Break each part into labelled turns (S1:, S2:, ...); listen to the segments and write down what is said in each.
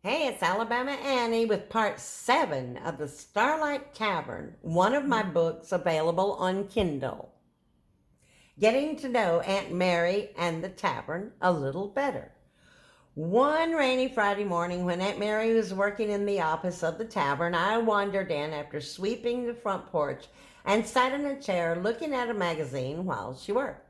S1: Hey, it's Alabama Annie with part 7 of the Starlight Tavern, one of my books available on Kindle. Getting to know Aunt Mary and the tavern a little better. One rainy Friday morning, when Aunt Mary was working in the office of the tavern, I wandered in after sweeping the front porch and sat in a chair looking at a magazine while she worked.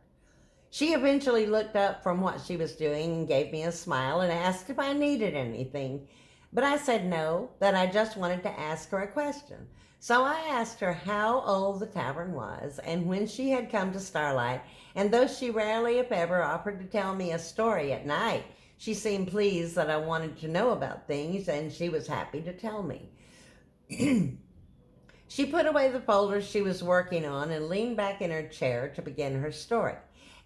S1: She eventually looked up from what she was doing and gave me a smile and asked if I needed anything. But I said no, that I just wanted to ask her a question. So I asked her how old the tavern was and when she had come to Starlight, and though she rarely, if ever, offered to tell me a story at night, she seemed pleased that I wanted to know about things and she was happy to tell me. She put away the folders she was working on and leaned back in her chair to begin her story.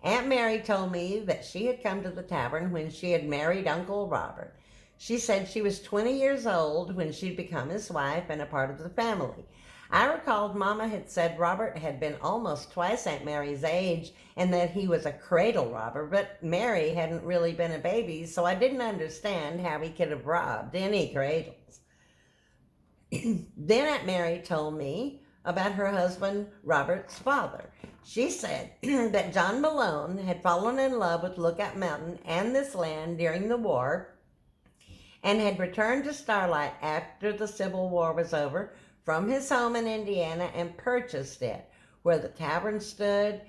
S1: Aunt Mary told me that she had come to the tavern when she had married Uncle Robert. She said she was 20 years old when she'd become his wife and a part of the family. I recalled Mama had said Robert had been almost twice Aunt Mary's age and that he was a cradle robber, but Mary hadn't really been a baby, so I didn't understand how he could have robbed any cradles. Then Aunt Mary told me about her husband Robert's father. She said that John Malone had fallen in love with Lookout Mountain and this land during the war and had returned to Starlight after the Civil War was over from his home in Indiana and purchased it where the tavern stood,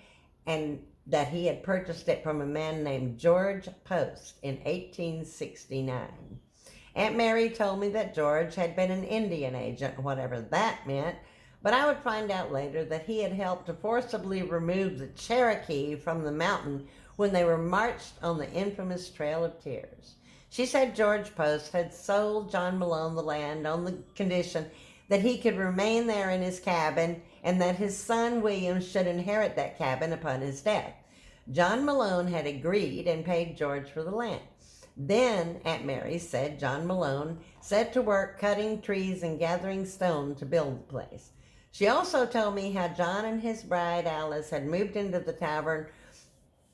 S1: and that he had purchased it from a man named George Post in 1869. Aunt Mary told me that George had been an Indian agent, whatever that meant, but I would find out later that he had helped to forcibly remove the Cherokee from the mountain when they were marched on the infamous Trail of Tears. She said George Post had sold John Malone the land on the condition that he could remain there in his cabin and that his son William should inherit that cabin upon his death. John Malone had agreed and paid George for the land. Then Aunt Mary said John Malone set to work cutting trees and gathering stone to build the place. She also told me how John and his bride Alice had moved into the tavern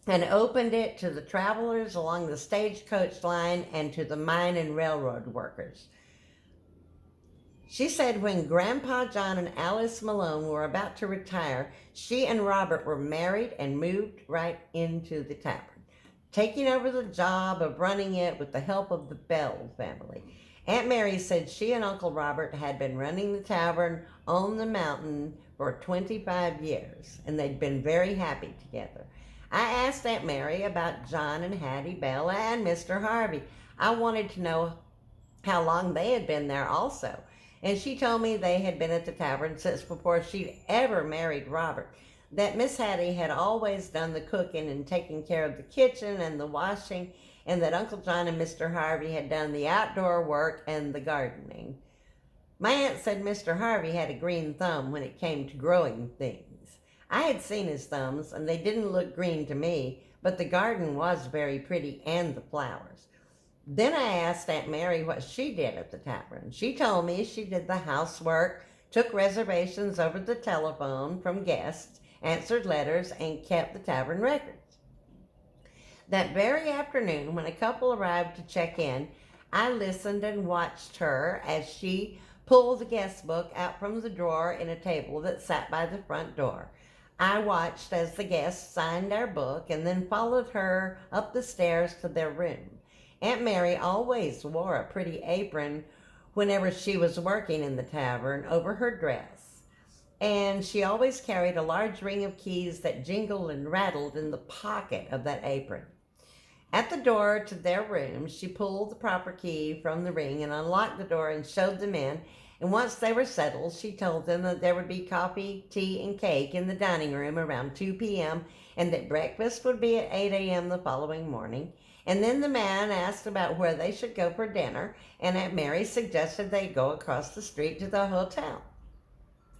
S1: and opened it to the travelers along the stagecoach line and to the mine and railroad workers. She said when Grandpa John and Alice Malone were about to retire, she and Robert were married and moved right into the tavern, taking over the job of running it with the help of the Bell family. Aunt Mary said she and Uncle Robert had been running the tavern on the mountain for 25 years, and they'd been very happy together. I asked Aunt Mary about John and Hattie Bell and Mr. Harvey. I wanted to know how long they had been there also. And she told me they had been at the tavern since before she'd ever married Robert, that Miss Hattie had always done the cooking and taken care of the kitchen and the washing, and that Uncle John and Mr. Harvey had done the outdoor work and the gardening. My aunt said Mr. Harvey had a green thumb when it came to growing things. I had seen his thumbs, and they didn't look green to me, but the garden was very pretty and the flowers. Then I asked Aunt Mary what she did at the tavern. She told me she did the housework, took reservations over the telephone from guests, answered letters, and kept the tavern records. That very afternoon, when a couple arrived to check in, I listened and watched her as she pulled the guest book out from the drawer in a table that sat by the front door. I watched as the guests signed our book and then followed her up the stairs to their room. Aunt Mary always wore a pretty apron whenever she was working in the tavern over her dress, and she always carried a large ring of keys that jingled and rattled in the pocket of that apron. At the door to their room, she pulled the proper key from the ring and unlocked the door and showed them in. And once they were settled, she told them that there would be coffee, tea, and cake in the dining room around 2 p.m. and that breakfast would be at 8 a.m. the following morning. And then the man asked about where they should go for dinner, and Aunt Mary suggested they go across the street to the hotel.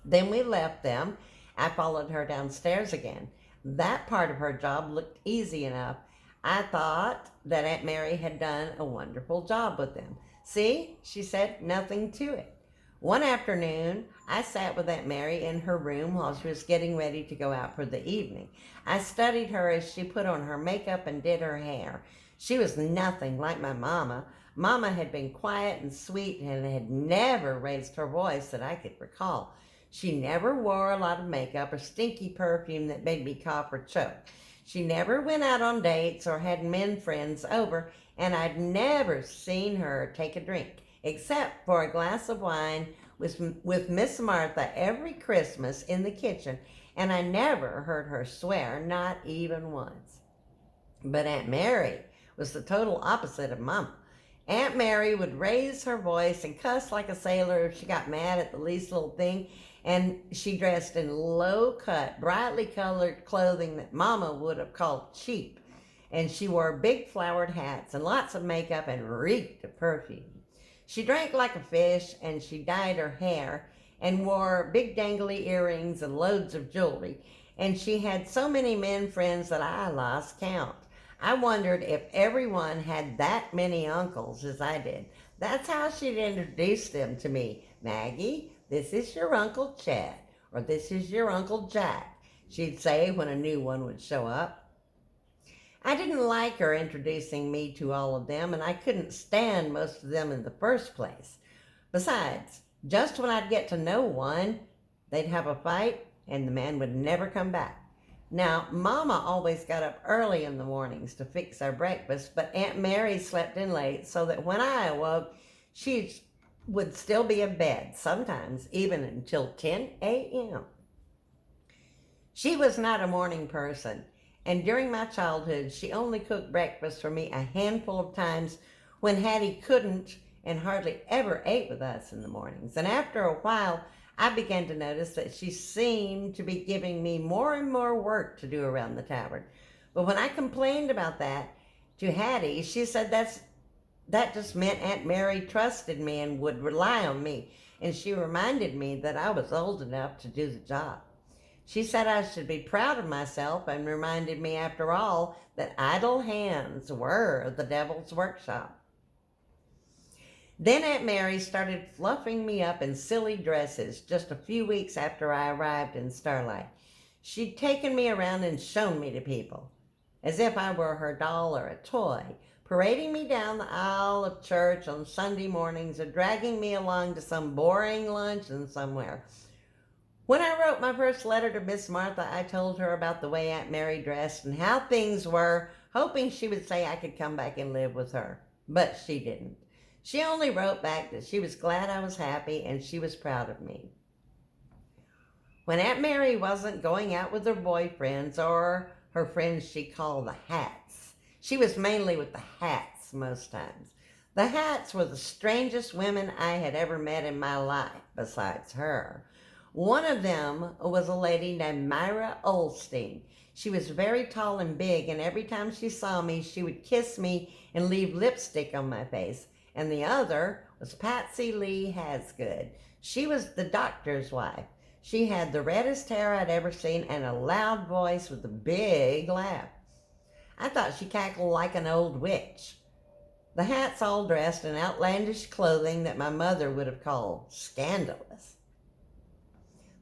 S1: Then we left them. I followed her downstairs again. That part of her job looked easy enough. I thought that Aunt Mary had done a wonderful job with them. See, she said, nothing to it. One afternoon, I sat with Aunt Mary in her room while she was getting ready to go out for the evening. I studied her as she put on her makeup and did her hair. She was nothing like my mama. Mama had been quiet and sweet and had never raised her voice that I could recall. She never wore a lot of makeup or stinky perfume that made me cough or choke. She never went out on dates or had men friends over, and I'd never seen her take a drink, except for a glass of wine with Miss Martha every Christmas in the kitchen, and I never heard her swear, not even once. But Aunt Mary was the total opposite of Mama. Aunt Mary would raise her voice and cuss like a sailor if she got mad at the least little thing, and she dressed in low-cut, brightly colored clothing that Mama would have called cheap, and she wore big flowered hats and lots of makeup and reeked of perfume. She drank like a fish, and she dyed her hair and wore big dangly earrings and loads of jewelry, and she had so many men friends that I lost count. I wondered if everyone had that many uncles as I did. That's how she'd introduce them to me. Maggie, this is your Uncle Chet, or this is your Uncle Jack, she'd say when a new one would show up. I didn't like her introducing me to all of them, and I couldn't stand most of them in the first place. Besides, just when I'd get to know one, they'd have a fight, and the man would never come back. Now, Mama always got up early in the mornings to fix our breakfast, but Aunt Mary slept in late so that when I awoke, she would still be in bed, sometimes even until 10 a.m. She was not a morning person, and during my childhood, she only cooked breakfast for me a handful of times when Hattie couldn't and hardly ever ate with us in the mornings. And after a while, I began to notice that she seemed to be giving me more and more work to do around the tavern. But when I complained about that to Hattie, she said that just meant Aunt Mary trusted me and would rely on me, and she reminded me that I was old enough to do the job. She said I should be proud of myself and reminded me, after all, that idle hands were the devil's workshop. Then Aunt Mary started fluffing me up in silly dresses just a few weeks after I arrived in Starlight. She'd taken me around and shown me to people, as if I were her doll or a toy, parading me down the aisle of church on Sunday mornings or dragging me along to some boring luncheon somewhere. When I wrote my first letter to Miss Martha, I told her about the way Aunt Mary dressed and how things were, hoping she would say I could come back and live with her. But she didn't. She only wrote back that she was glad I was happy and she was proud of me. When Aunt Mary wasn't going out with her boyfriends or her friends she called the Hats, she was mainly with the Hats most times. The Hats were the strangest women I had ever met in my life, besides her. One of them was a lady named Myra Olstein. She was very tall and big, and every time she saw me, she would kiss me and leave lipstick on my face. And the other was Patsy Lee Hasgood. She was the doctor's wife. She had the reddest hair I'd ever seen and a loud voice with a big laugh. I thought she cackled like an old witch. The Hats all dressed in outlandish clothing that my mother would have called scandalous.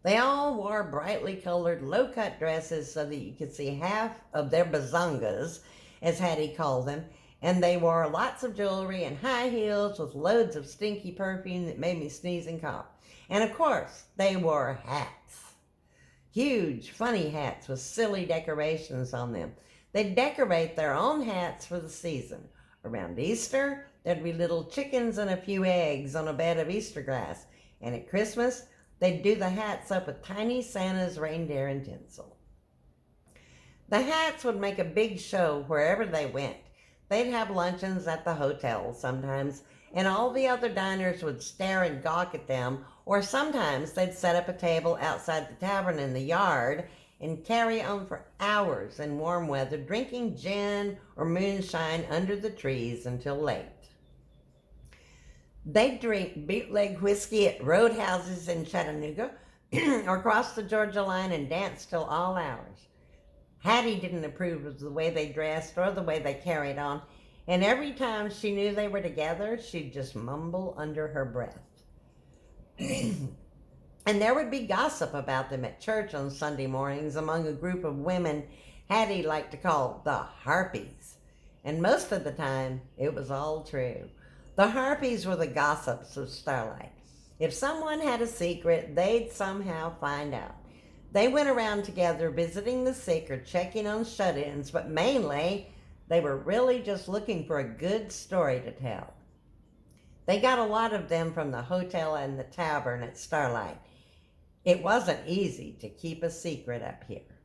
S1: They all wore brightly colored, low-cut dresses so that you could see half of their bazongas, as Hattie called them, and they wore lots of jewelry and high heels with loads of stinky perfume that made me sneeze and cough. And of course, they wore hats. Huge, funny hats with silly decorations on them. They'd decorate their own hats for the season. Around Easter, there'd be little chickens and a few eggs on a bed of Easter grass. And at Christmas, they'd do the hats up with tiny Santa's reindeer and tinsel. The Hats would make a big show wherever they went. They'd have luncheons at the hotel sometimes, and all the other diners would stare and gawk at them, or sometimes they'd set up a table outside the tavern in the yard and carry on for hours in warm weather, drinking gin or moonshine under the trees until late. They'd drink bootleg whiskey at roadhouses in Chattanooga or cross the Georgia line and dance till all hours. Hattie didn't approve of the way they dressed or the way they carried on, and every time she knew they were together, she'd just mumble under her breath. And there would be gossip about them at church on Sunday mornings among a group of women Hattie liked to call the Harpies. And most of the time, it was all true. The harpies were the gossips of Starlight. If someone had a secret, they'd somehow find out. They went around together visiting the sick or checking on shut-ins, but mainly they were really just looking for a good story to tell. They got a lot of them from the hotel and the tavern at Starlight. It wasn't easy to keep a secret up here.